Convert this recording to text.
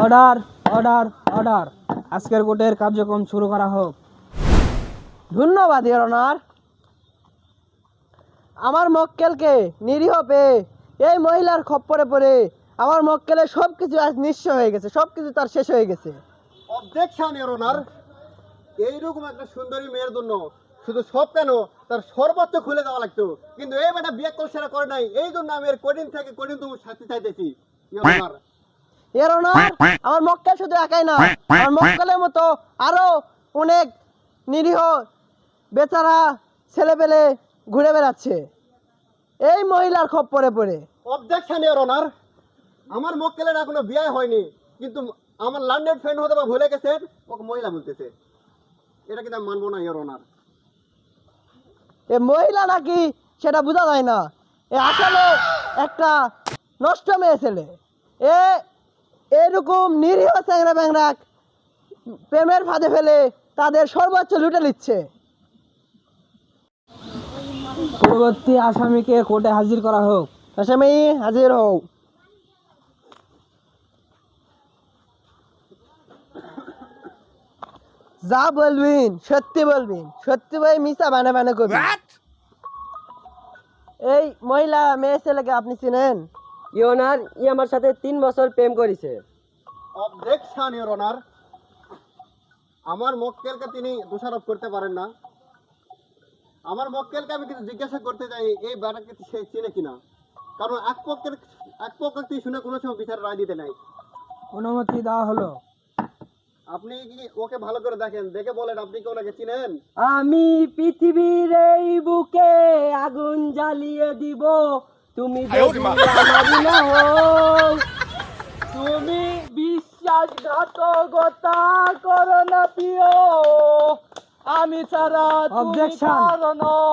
Order order order, আজকের কোর্টের কার্যক্রম শুরু করা হোক। ধন্যবাদ ইওর অনার। আমার মক্কেলকে নিরীহ পেয়ে এই মহিলার খপ্পরে পড়ে আমার মক্কেলের সবকিছু আজ নিঃস্ব হয়ে গেছে, সবকিছু তার শেষ হয়ে গেছে। Objection your honour. এইরকম একটা সুন্দরী মেয়ের জন্য শুধু সব কেন, তার সর্বোচ্চ খুলে দেওয়া লাগতো, কিন্তু এই বেটা বিয়ে সেরা করে নাই। এই জন্য আমি এর কঠিন থেকে কঠিনতম শাস্তি চাইতেছি ইওর অনার। ইওর অনার, আমার মক্কেল শুধু একাই না, আমার মক্কেলের মতো আরো অনেক নিরীহ বেচারা ছেলেপেলে ঘুরে বেড়াচ্ছে এই মহিলার খপ্পরে পড়ে। Objection your honour. আমার মক্কেলের এখনো বিয়ে হয়নি, কিন্তু আমার লন্ডন ফ্রেন্ড হতে বা ভুলে গেছেন, ওকে মহিলা বলতেছে। এটা কিন্তু আমি মানবো না ইওর অনার। এ মহিলা নাকি সেটা বোঝা যায় না, এ আসলে একটা নষ্ট মেয়ে ছেলে। এরকম নিরীহ চ্যাংরা ব্যাংরা প্রেমের ফাঁদে ফেলে তাদের সর্বোচ্চ লুটে নিচ্ছে। পরবর্তী আসামিকে কোর্টে হাজির করা হোক। আসামি হাজির হও। যা বলবিন সত্যি বলবিন, সত্যি বই মিশা বানে বানে করবেন। এই মহিলা মেয়ে ছেলেকে আপনি চিনেন? ইওনার ই আমার সাথে 3 বছর প্রেম করেছে। Objection your honour. আমার মক্কেলকে তিনি দোষারোপ করতে পারেন না। আমার মক্কেলকে আমি কিছু জিজ্ঞাসা করতে চাই, এই ব্যাটাকে সে চিনে কিনা, কারণ এক পক্ষকে শুনে কোনো সময় বিচার রায় দিতে নাই। অনুমতি দেওয়া হলো। আপনি কি ওকে ভালো করে দেখেন, দেখে বলেন আপনি কি ওনাকে চিনেন? আমি পৃথিবীর এই বুকে আগুন জ্বালিয়ে দিব, তুমি যদি আমারই না হও। তুমি বিশ্বাসঘাতকতা করো না প্রিয়, আমি ছাড়া তুমি Objection! কারো নও।